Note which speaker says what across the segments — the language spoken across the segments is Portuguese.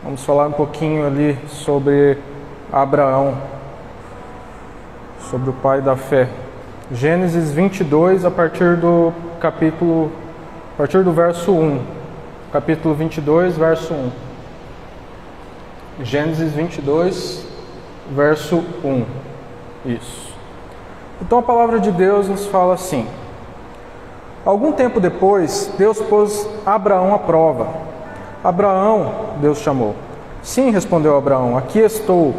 Speaker 1: Vamos falar um pouquinho ali sobre Abraão, sobre o pai da fé. Gênesis 22, a partir do verso 1. Capítulo 22, verso 1. Gênesis 22, verso 1. Isso. Então a palavra de Deus nos fala assim: algum tempo depois, Deus pôs Abraão à prova. Abraão, Deus chamou. Sim, respondeu Abraão, aqui estou.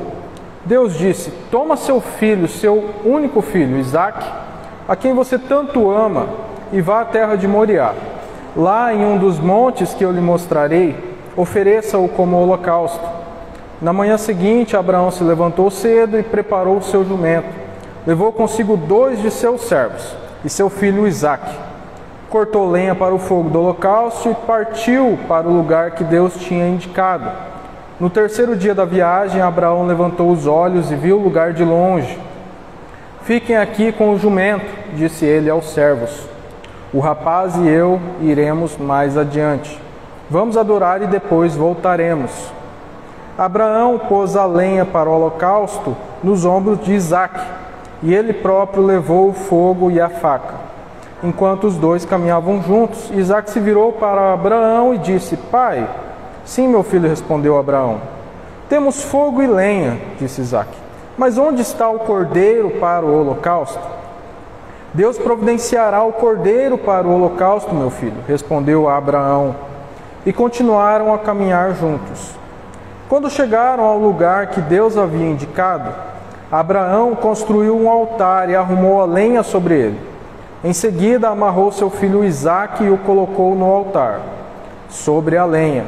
Speaker 1: Deus disse: toma seu filho, seu único filho, Isaque, a quem você tanto ama, e vá à terra de Moriá. Lá em um dos montes que eu lhe mostrarei, ofereça-o como holocausto. Na manhã seguinte, Abraão se levantou cedo e preparou o seu jumento. Levou consigo 2 de seus servos e seu filho Isaque. Cortou lenha para o fogo do holocausto e partiu para o lugar que Deus tinha indicado. No terceiro dia da viagem, Abraão levantou os olhos e viu o lugar de longe. Fiquem aqui com o jumento, disse ele aos servos. O rapaz e eu iremos mais adiante. Vamos adorar e depois voltaremos. Abraão pôs a lenha para o holocausto nos ombros de Isaque, e ele próprio levou o fogo e a faca. Enquanto os dois caminhavam juntos, Isaque se virou para Abraão e disse: Pai. Sim, meu filho, respondeu Abraão. Temos fogo e lenha, disse Isaque. Mas onde está o cordeiro para o holocausto? Deus providenciará o cordeiro para o holocausto, meu filho, respondeu Abraão. E continuaram a caminhar juntos. Quando chegaram ao lugar que Deus havia indicado, Abraão construiu um altar e arrumou a lenha sobre ele. Em seguida, amarrou seu filho Isaque e o colocou no altar, sobre a lenha.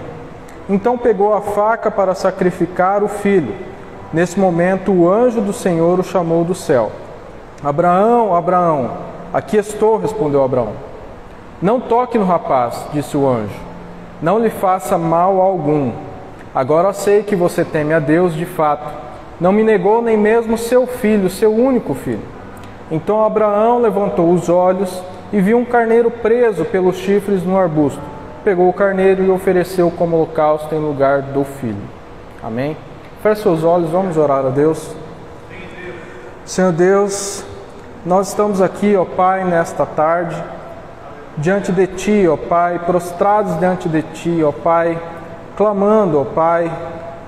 Speaker 1: Então pegou a faca para sacrificar o filho. Nesse momento, o anjo do Senhor o chamou do céu. Abraão, Abraão, aqui estou, respondeu Abraão. Não toque no rapaz, disse o anjo. Não lhe faça mal algum. Agora sei que você teme a Deus de fato. Não me negou nem mesmo seu filho, seu único filho. Então Abraão levantou os olhos e viu um carneiro preso pelos chifres no arbusto. Pegou o carneiro e ofereceu como holocausto em lugar do filho. Amém? Feche seus olhos, vamos orar a Deus. Senhor Deus, nós estamos aqui, ó Pai, nesta tarde, diante de Ti, ó Pai, prostrados diante de Ti, ó Pai, clamando, ó Pai,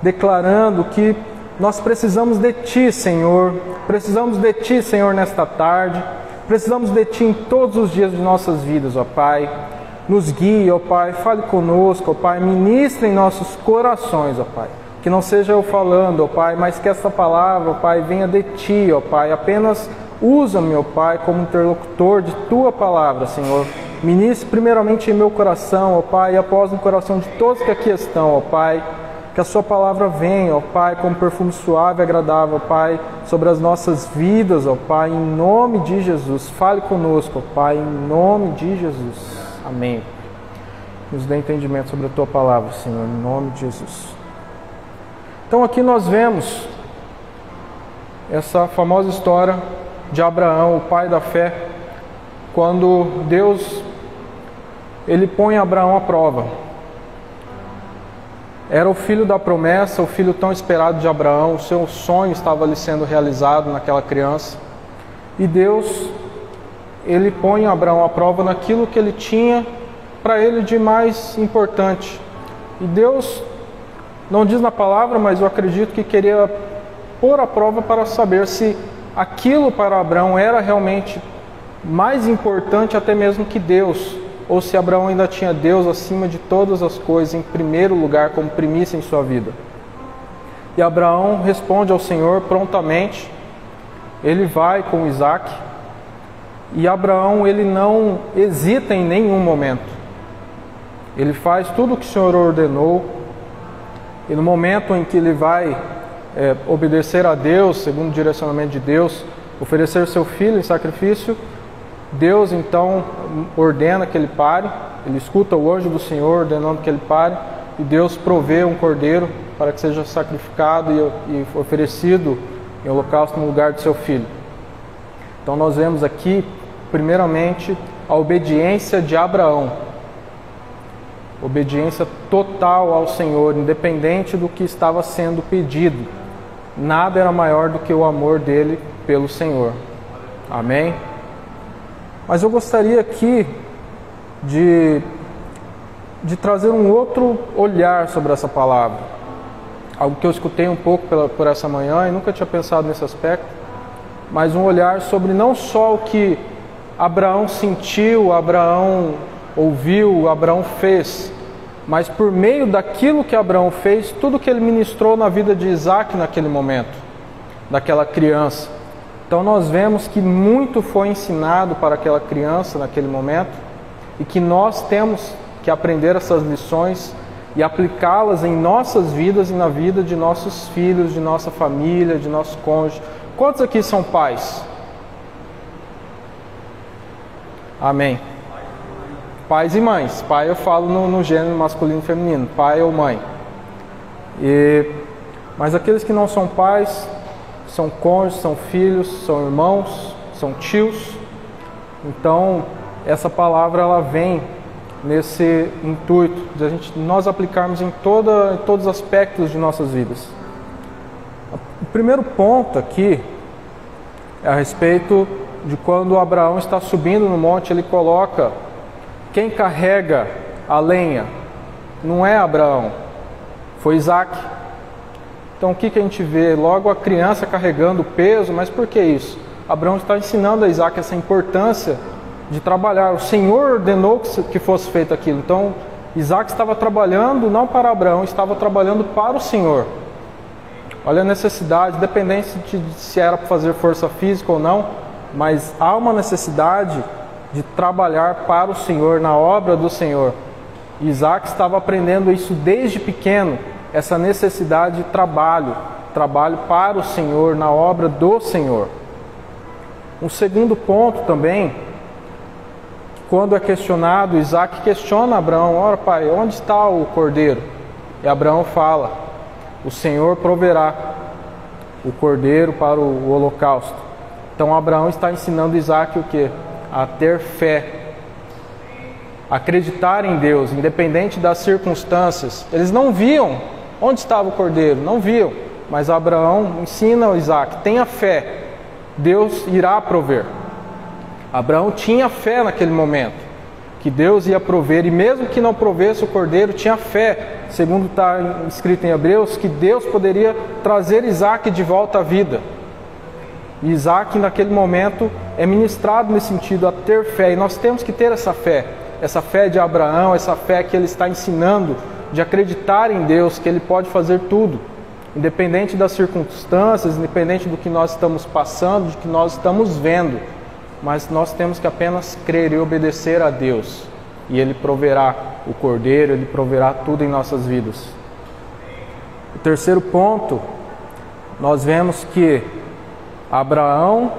Speaker 1: declarando que nós precisamos de Ti, Senhor. Precisamos de Ti, Senhor, nesta tarde. Precisamos de Ti em todos os dias de nossas vidas, ó Pai. Nos guie, ó Pai. Fale conosco, ó Pai. Ministre em nossos corações, ó Pai. Que não seja eu falando, ó Pai, mas que esta palavra, ó Pai, venha de Ti, ó Pai. Apenas usa-me, ó Pai, como interlocutor de Tua palavra, Senhor. Ministre primeiramente em meu coração, ó Pai, e após no coração de todos que aqui estão, ó Pai. Que a Sua palavra venha, ó Pai, como perfume suave e agradável, ó Pai, sobre as nossas vidas, ó Pai, em nome de Jesus. Fale conosco, ó Pai, em nome de Jesus. Amém. Nos dê entendimento sobre a Tua palavra, Senhor, em nome de Jesus. Então aqui nós vemos essa famosa história de Abraão, o pai da fé, quando Deus, Ele põe Abraão à prova. Era o filho da promessa, o filho tão esperado de Abraão, o seu sonho estava ali sendo realizado naquela criança. E Deus, Ele põe Abraão à prova naquilo que ele tinha para ele de mais importante. E Deus não diz na palavra, mas eu acredito que queria pôr à prova para saber se aquilo para Abraão era realmente mais importante até mesmo que Deus, ou se Abraão ainda tinha Deus acima de todas as coisas, em primeiro lugar, como primícia em sua vida. E Abraão responde ao Senhor prontamente. Ele vai com Isaque. E Abraão, ele não hesita em nenhum momento. Ele faz tudo o que o Senhor ordenou. E no momento em que ele vai obedecer a Deus, segundo o direcionamento de Deus, oferecer seu filho em sacrifício, Deus então ordena que ele pare. Ele escuta o anjo do Senhor ordenando que ele pare, e Deus provê um cordeiro para que seja sacrificado e oferecido em holocausto no lugar do seu filho. Então nós vemos aqui, primeiramente, a obediência de Abraão. obediência total ao Senhor, independente do que estava sendo pedido. Nada era maior do que o amor dele pelo Senhor. Amém? Mas eu gostaria aqui de trazer um outro olhar sobre essa palavra. Algo que eu escutei um pouco por essa manhã e nunca tinha pensado nesse aspecto, mas um olhar sobre não só o que Abraão sentiu, Abraão ouviu, Abraão fez, mas por meio daquilo que Abraão fez, tudo que ele ministrou na vida de Isaac naquele momento, daquela criança. Então nós vemos que muito foi ensinado para aquela criança naquele momento e que nós temos que aprender essas lições e aplicá-las em nossas vidas e na vida de nossos filhos, de nossa família, de nosso cônjuge. Quantos aqui são pais? Amém. Pais e mães. Pai eu falo no gênero masculino e feminino, pai ou mãe. Mas aqueles que não são pais, são cônjuges, são filhos, são irmãos, são tios. Então, essa palavra ela vem nesse intuito de nós aplicarmos em todos os aspectos de nossas vidas. O primeiro ponto aqui é a respeito de quando Abraão está subindo no monte, ele coloca quem carrega a lenha. Não é Abraão, foi Isaac. Então o que a gente vê? Logo a criança carregando o peso, mas por que isso? Abraão está ensinando a Isaac essa importância de trabalhar. O Senhor ordenou que fosse feito aquilo. Então Isaac estava trabalhando não para Abraão, estava trabalhando para o Senhor. Olha a necessidade, independente de se era para fazer força física ou não, mas há uma necessidade de trabalhar para o Senhor, na obra do Senhor. Isaac estava aprendendo isso desde pequeno, essa necessidade de trabalho para o Senhor, na obra do Senhor. Um segundo ponto também, quando é questionado, Isaac questiona Abraão: ora pai, onde está o cordeiro? E Abraão fala: o Senhor proverá o cordeiro para o holocausto. Então Abraão está ensinando Isaac o quê? A ter fé, acreditar em Deus, independente das circunstâncias. Eles não viam onde estava o cordeiro, não viam, mas Abraão ensina ao Isaac: tenha fé, Deus irá prover. Abraão tinha fé naquele momento, que Deus ia prover, e mesmo que não provesse o cordeiro, tinha fé, segundo está escrito em Hebreus, que Deus poderia trazer Isaac de volta à vida. E Isaac naquele momento é ministrado nesse sentido, a ter fé, e nós temos que ter essa fé de Abraão, essa fé que ele está ensinando, de acreditar em Deus, que Ele pode fazer tudo, independente das circunstâncias, independente do que nós estamos passando, do que nós estamos vendo, mas nós temos que apenas crer e obedecer a Deus, e Ele proverá o cordeiro, Ele proverá tudo em nossas vidas. O terceiro ponto, nós vemos que Abraão,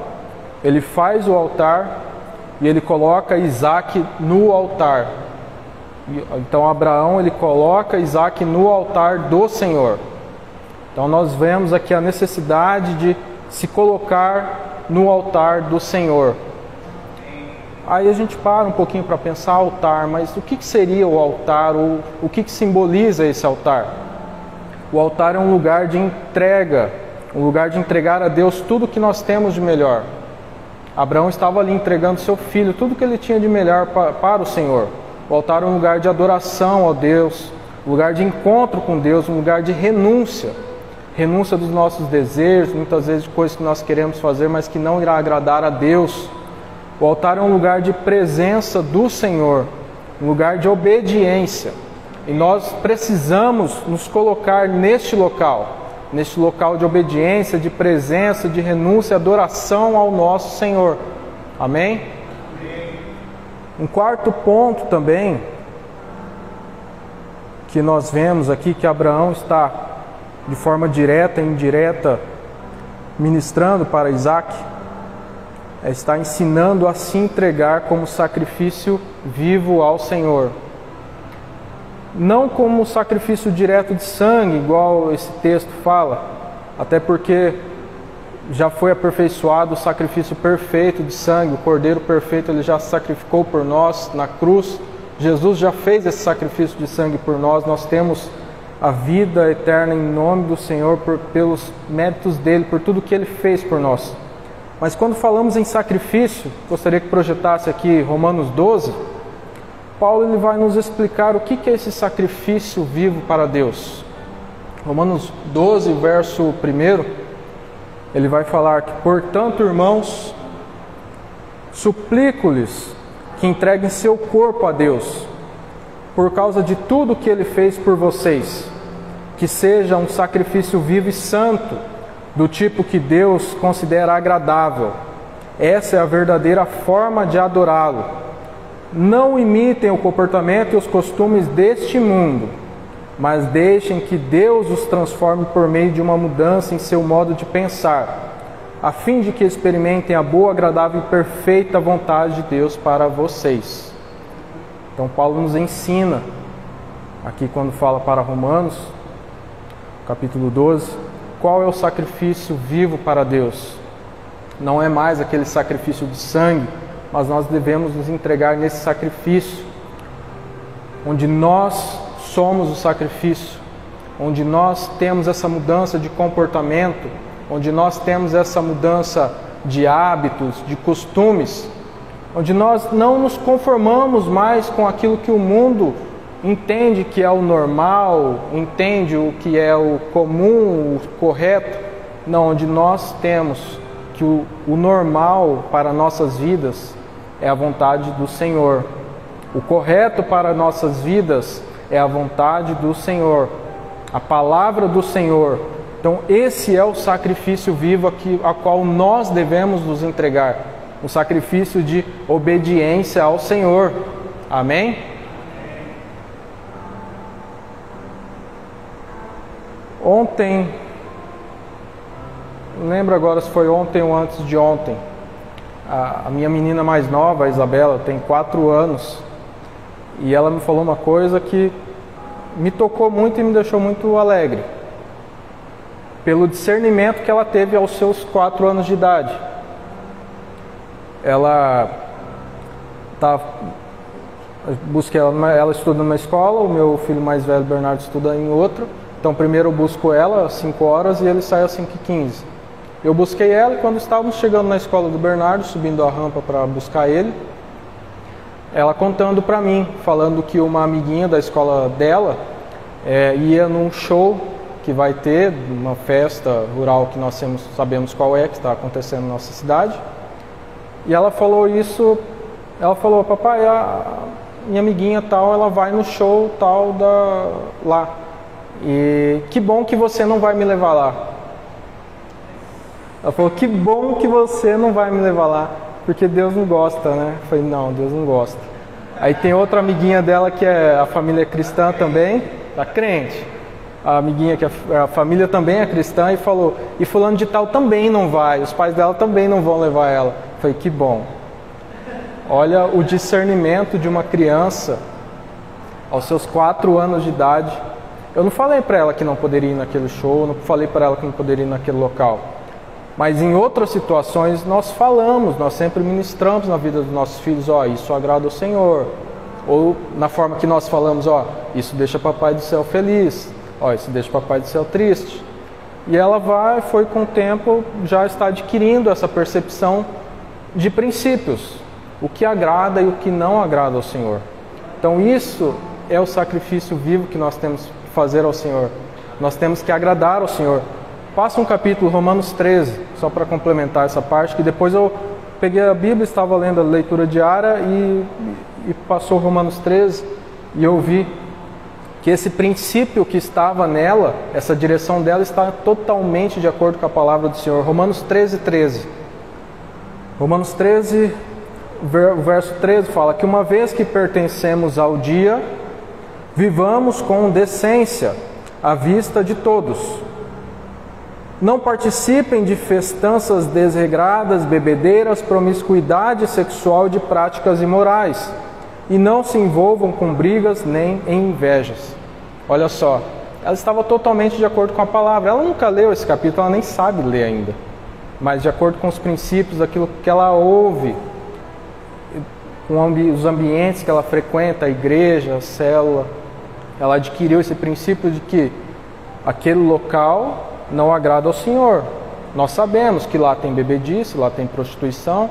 Speaker 1: ele faz o altar e ele coloca Isaac no altar. Então Abraão, ele coloca Isaac no altar do Senhor. Então nós vemos aqui a necessidade de se colocar no altar do Senhor. Aí a gente para um pouquinho para pensar altar, mas o que seria o altar? O que simboliza esse altar? O altar é um lugar de entrega, um lugar de entregar a Deus tudo que nós temos de melhor. Abraão estava ali entregando seu filho, tudo que ele tinha de melhor para o Senhor. O altar é um lugar de adoração a Deus, um lugar de encontro com Deus, um lugar de renúncia. Renúncia dos nossos desejos, muitas vezes de coisas que nós queremos fazer, mas que não irá agradar a Deus. O altar é um lugar de presença do Senhor, um lugar de obediência. E nós precisamos nos colocar neste local de obediência, de presença, de renúncia, adoração ao nosso Senhor. Amém? Um quarto ponto também, que nós vemos aqui, que Abraão está de forma direta e indireta ministrando para Isaac, está ensinando a se entregar como sacrifício vivo ao Senhor. Não como sacrifício direto de sangue, igual esse texto fala, até porque já foi aperfeiçoado o sacrifício perfeito de sangue, o Cordeiro perfeito, ele já sacrificou por nós na cruz, Jesus já fez esse sacrifício de sangue por nós, nós temos a vida eterna em nome do Senhor, pelos méritos dele, por tudo que ele fez por nós. Mas quando falamos em sacrifício, gostaria que projetasse aqui Romanos 12, Paulo ele vai nos explicar o que é esse sacrifício vivo para Deus. Romanos 12, verso 1, ele vai falar que, portanto, irmãos, suplico-lhes que entreguem seu corpo a Deus, por causa de tudo que ele fez por vocês, que seja um sacrifício vivo e santo, do tipo que Deus considera agradável. Essa é a verdadeira forma de adorá-lo. Não imitem o comportamento e os costumes deste mundo, mas deixem que Deus os transforme por meio de uma mudança em seu modo de pensar, a fim de que experimentem a boa, agradável e perfeita vontade de Deus para vocês. Então Paulo nos ensina, aqui quando fala para Romanos, capítulo 12, qual é o sacrifício vivo para Deus. Não é mais aquele sacrifício de sangue, mas nós devemos nos entregar nesse sacrifício, onde nós somos o sacrifício, onde nós temos essa mudança de comportamento, onde nós temos essa mudança de hábitos, de costumes, onde nós não nos conformamos mais com aquilo que o mundo entende que é o normal, entende o que é o comum, o correto. Não, onde nós temos que o normal para nossas vidas é a vontade do Senhor. O correto para nossas vidas é a vontade do Senhor, a palavra do Senhor. Então esse é o sacrifício vivo a qual nós devemos nos entregar, um sacrifício de obediência ao Senhor. Amém? Ontem, não lembro agora se foi ontem ou antes de ontem, a minha menina mais nova, a Isabela, tem 4 anos, e ela me falou uma coisa que me tocou muito e me deixou muito alegre, pelo discernimento que ela teve aos seus 4 anos de idade. Ela estuda numa escola, o meu filho mais velho, Bernardo, estuda em outra. Então primeiro eu busco ela às 5 horas e ele sai às 5h15. Eu busquei ela e quando estávamos chegando na escola do Bernardo, subindo a rampa para buscar ele, ela contando para mim, falando que uma amiguinha da escola dela ia num show que vai ter, uma festa rural que nós sabemos qual é, que está acontecendo na nossa cidade. E ela falou isso, ela falou: papai, a minha amiguinha tal, ela vai no show tal lá. E que bom que você não vai me levar lá. Ela falou: que bom que você não vai me levar lá, porque Deus não gosta, né? Eu falei: não, Deus não gosta. Aí tem outra amiguinha dela que a família é cristã também, tá crente. A amiguinha que a família também é cristã e falou: e fulano de tal também não vai, os pais dela também não vão levar ela. Eu falei: que bom. Olha o discernimento de uma criança aos seus 4 anos de idade. Eu não falei para ela que não poderia ir naquele show, não falei para ela que não poderia ir naquele local. Mas em outras situações nós falamos, nós sempre ministramos na vida dos nossos filhos: isso agrada ao Senhor. Ou na forma que nós falamos: isso deixa papai do céu feliz, isso deixa papai do céu triste. E ela foi com o tempo, já está adquirindo essa percepção de princípios, o que agrada e o que não agrada ao Senhor. Então isso é o sacrifício vivo que nós temos que fazer ao Senhor. Nós temos que agradar ao Senhor. Passa um capítulo, Romanos 13, só para complementar essa parte, que depois eu peguei a Bíblia, estava lendo a leitura diária e passou Romanos 13 e eu vi que esse princípio que estava nela, essa direção dela, está totalmente de acordo com a palavra do Senhor. Romanos 13. Romanos 13, verso 13 fala que uma vez que pertencemos ao dia, vivamos com decência à vista de todos. Não participem de festanças desregradas, bebedeiras, promiscuidade sexual e de práticas imorais. E não se envolvam com brigas nem em invejas. Olha só, ela estava totalmente de acordo com a palavra. Ela nunca leu esse capítulo, ela nem sabe ler ainda. Mas de acordo com os princípios, aquilo que ela ouve, os ambientes que ela frequenta, a igreja, a célula. Ela adquiriu esse princípio de que aquele local não agrada ao Senhor. Nós sabemos que lá tem bebedice, lá tem prostituição,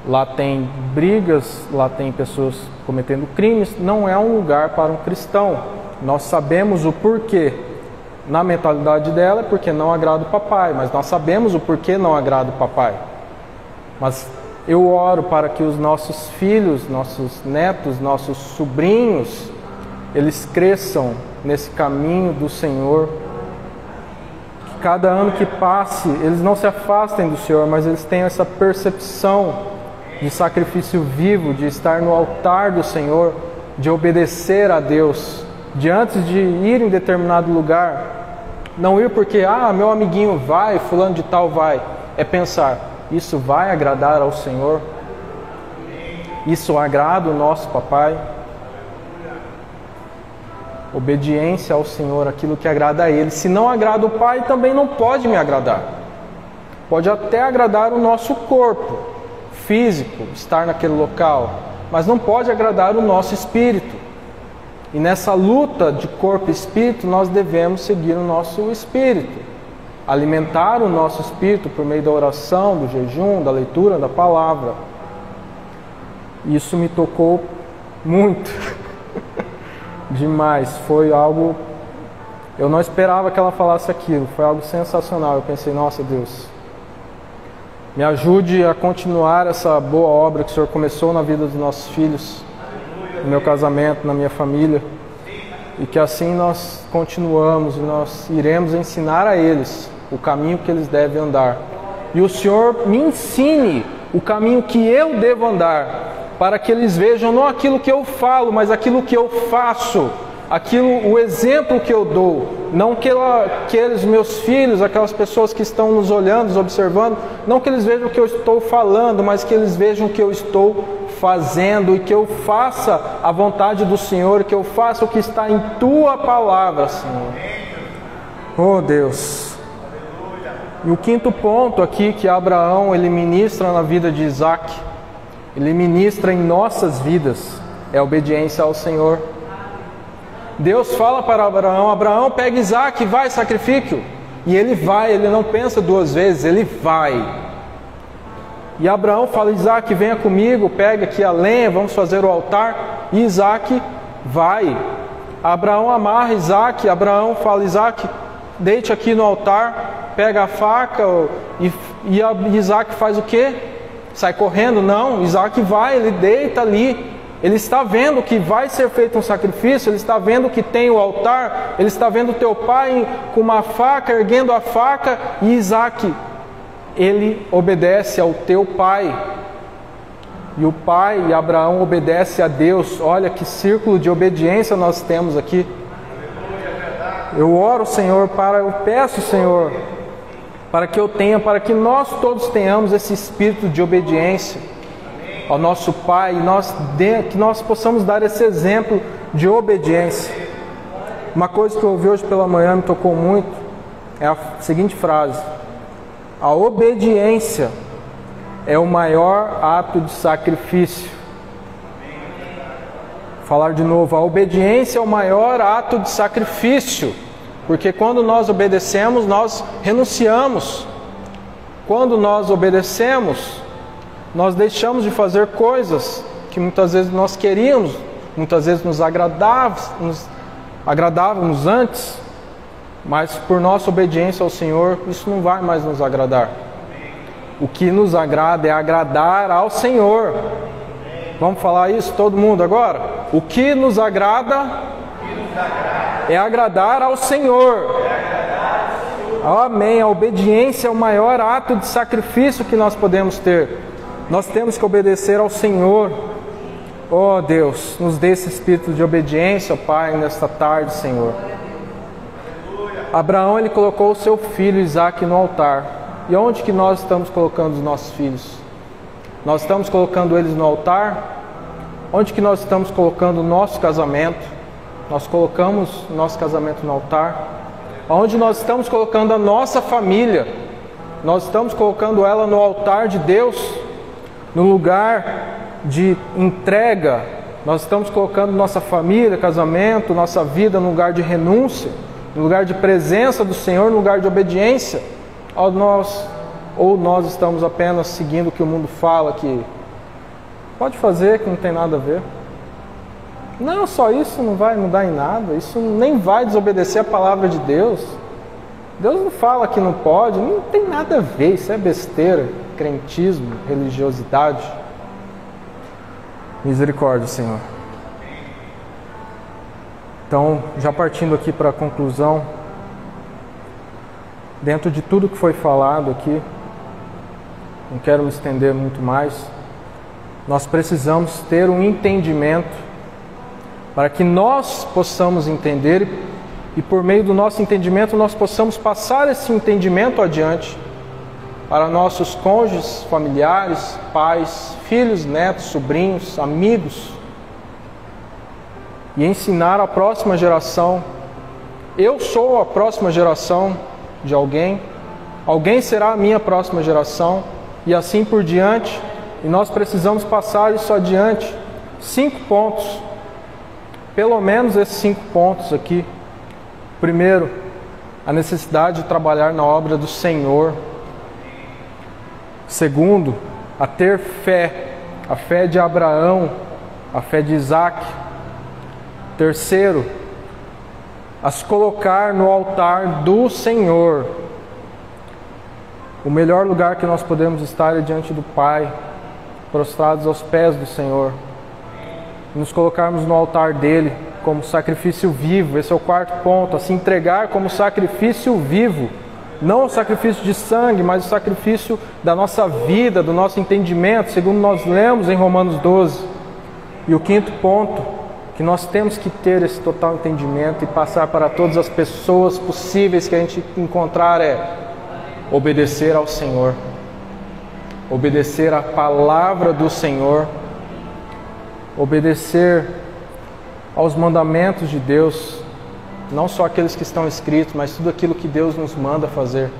Speaker 1: lá tem brigas, lá tem pessoas cometendo crimes. Não é um lugar para um cristão. Nós sabemos o porquê. Na mentalidade dela é porque não agrada o papai, mas nós sabemos o porquê não agrada o papai. Mas eu oro para que os nossos filhos, nossos netos, nossos sobrinhos, eles cresçam nesse caminho do Senhor. Que cada ano que passe, eles não se afastem do Senhor, mas eles tenham essa percepção de sacrifício vivo, de estar no altar do Senhor, de obedecer a Deus, de antes de ir em determinado lugar, não ir porque, meu amiguinho vai, fulano de tal vai, é pensar, isso vai agradar ao Senhor? Isso agrada o nosso papai? Obediência ao Senhor, aquilo que agrada a Ele. Se não agrada o Pai, também não pode me agradar. Pode até agradar o nosso corpo físico, estar naquele local, mas não pode agradar o nosso espírito. E nessa luta de corpo e espírito, nós devemos seguir o nosso espírito, alimentar o nosso espírito por meio da oração, do jejum, da leitura da palavra. Isso me tocou muito, demais. Foi algo, eu não esperava que ela falasse aquilo, foi algo sensacional. Eu pensei, nossa Deus, me ajude a continuar essa boa obra que o Senhor começou na vida dos nossos filhos, no meu casamento, na minha família, e que assim nós continuamos e nós iremos ensinar a eles o caminho que eles devem andar. E o Senhor me ensine o caminho que eu devo andar, para que eles vejam não aquilo que eu falo, mas aquilo que eu faço, o exemplo que eu dou. Não que aqueles meus filhos, aquelas pessoas que estão nos olhando, nos observando, não que eles vejam o que eu estou falando, mas que eles vejam o que eu estou fazendo, e que eu faça a vontade do Senhor, que eu faça o que está em Tua palavra, Senhor. Oh Deus! E o quinto ponto aqui que Abraão ele ministra na vida de Isaac, ele ministra em nossas vidas, é a obediência ao Senhor. Deus fala para Abraão, Abraão, pega Isaac e vai, sacrifique-o. E ele vai, ele não pensa duas vezes, ele vai. E Abraão fala, Isaac, venha comigo, pega aqui a lenha, vamos fazer o altar. E Isaac vai. Abraão amarra Isaac, Abraão fala, Isaac, deite aqui no altar, pega a faca. E Isaac faz o quê? Sai correndo? Não, Isaac vai, ele deita ali. Ele está vendo que vai ser feito um sacrifício, ele está vendo que tem o altar, ele está vendo teu pai com uma faca, erguendo a faca, e Isaac, ele obedece ao teu pai. E o pai e Abraão obedece a Deus. Olha que círculo de obediência nós temos aqui. Eu oro, Senhor, eu peço, Senhor, para que eu tenha, para que nós todos tenhamos esse espírito de obediência ao nosso Pai, e que nós possamos dar esse exemplo de obediência. Uma coisa que eu ouvi hoje pela manhã me tocou muito, é a seguinte frase: a obediência é o maior ato de sacrifício. Vou falar de novo, a obediência é o maior ato de sacrifício, porque quando nós obedecemos, nós renunciamos. Quando nós obedecemos, nós deixamos de fazer coisas que muitas vezes nós queríamos, muitas vezes nos agradávamos antes, mas por nossa obediência ao Senhor, isso não vai mais nos agradar. O que nos agrada é agradar ao Senhor. Vamos falar isso todo mundo agora? O que nos agrada é agradar ao Senhor. Amém. A obediência é o maior ato de sacrifício que nós podemos ter. Nós temos que obedecer ao Senhor. Oh Deus, nos dê esse espírito de obediência, Pai, nesta tarde, Senhor. Abraão, ele colocou o seu filho Isaac no altar. E onde que nós estamos colocando os nossos filhos? Nós estamos colocando eles no altar? Onde que nós estamos colocando o nosso casamento? Nós colocamos o nosso casamento no altar? Onde nós estamos colocando a nossa família? Nós estamos colocando ela no altar de Deus? No lugar de entrega, nós estamos colocando nossa família, casamento, nossa vida no lugar de renúncia, no lugar de presença do Senhor, no lugar de obediência, ou nós estamos apenas seguindo o que o mundo fala, que pode fazer, que não tem nada a ver. Não, só isso não vai mudar em nada, isso nem vai desobedecer a palavra de Deus. Deus não fala que não pode, não tem nada a ver, isso é besteira, crentismo, religiosidade. Misericórdia, Senhor. Então, já partindo aqui para a conclusão, dentro de tudo que foi falado aqui, não quero me estender muito mais, nós precisamos ter um entendimento para que nós possamos entender e por meio do nosso entendimento nós possamos passar esse entendimento adiante para nossos cônjuges, familiares, pais, filhos, netos, sobrinhos, amigos e ensinar a próxima geração. Eu sou a próxima geração de alguém, alguém será a minha próxima geração e assim por diante, e nós precisamos passar isso adiante. 5 pontos, pelo menos esses 5 pontos aqui. Primeiro, a necessidade de trabalhar na obra do Senhor. Segundo, a ter fé, a fé de Abraão, a fé de Isaac. Terceiro, a se colocar no altar do Senhor. O melhor lugar que nós podemos estar é diante do Pai, prostrados aos pés do Senhor. Nos colocarmos no altar dele como sacrifício vivo. Esse é o 4º ponto, a se entregar como sacrifício vivo. Não o sacrifício de sangue, mas o sacrifício da nossa vida, do nosso entendimento, segundo nós lemos em Romanos 12. E o 5º ponto, que nós temos que ter esse total entendimento e passar para todas as pessoas possíveis que a gente encontrar, é obedecer ao Senhor. Obedecer à palavra do Senhor. Obedecer aos mandamentos de Deus, não só aqueles que estão escritos, mas tudo aquilo que Deus nos manda fazer.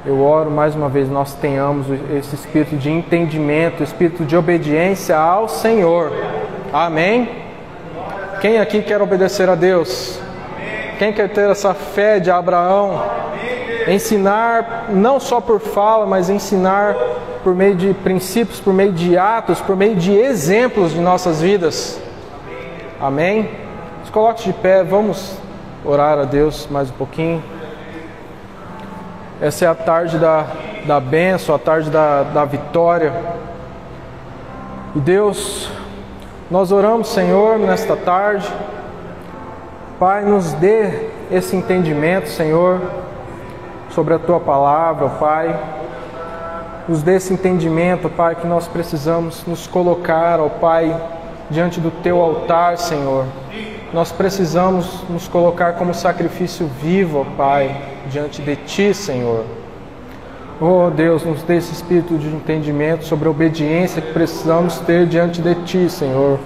Speaker 1: Eu oro mais uma vez, nós tenhamos esse espírito de entendimento, espírito de obediência ao Senhor. Amém? Quem aqui quer obedecer a Deus? Quem quer ter essa fé de Abraão? Ensinar não só por fala, mas ensinar por meio de princípios, por meio de atos, por meio de exemplos de nossas vidas. Amém? Se coloque de pé, vamos orar a Deus mais um pouquinho. Essa é a tarde da bênção, a tarde da vitória. E Deus, nós oramos, Senhor, nesta tarde. Pai, nos dê esse entendimento, Senhor, sobre a Tua palavra, Pai. Nos dê esse entendimento, Pai, que nós precisamos nos colocar, ó Pai, diante do Teu altar, Senhor. Nós precisamos nos colocar como sacrifício vivo, ó Pai, diante de Ti, Senhor. Oh Deus, nos dê esse espírito de entendimento sobre a obediência que precisamos ter diante de Ti, Senhor.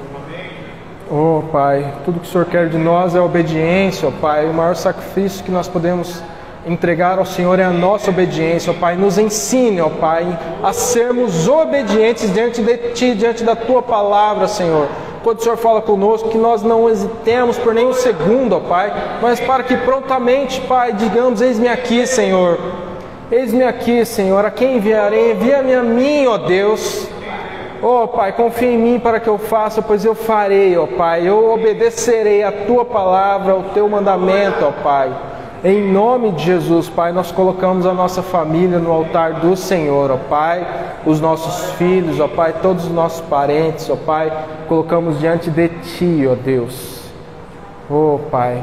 Speaker 1: Oh Pai, tudo que o Senhor quer de nós é obediência, ó Pai. O maior sacrifício que nós podemos entregar ao Senhor é a nossa obediência, ó Pai. Nos ensine, ó Pai, a sermos obedientes diante de Ti, diante da Tua palavra, Senhor. Quando o Senhor fala conosco, que nós não hesitemos por nenhum segundo, ó Pai, mas para que prontamente, Pai, digamos: eis-me aqui, Senhor. Eis-me aqui, Senhor. A quem enviarei? Envia-me a mim, ó Deus. Ó Pai, confia em mim para que eu faça, pois eu farei, ó Pai. Eu obedecerei a Tua palavra, ao Teu mandamento, ó Pai. Em nome de Jesus, Pai, nós colocamos a nossa família no altar do Senhor, ó Pai, os nossos filhos, ó Pai, todos os nossos parentes, ó Pai, colocamos diante de Ti, ó Deus. Ó Pai,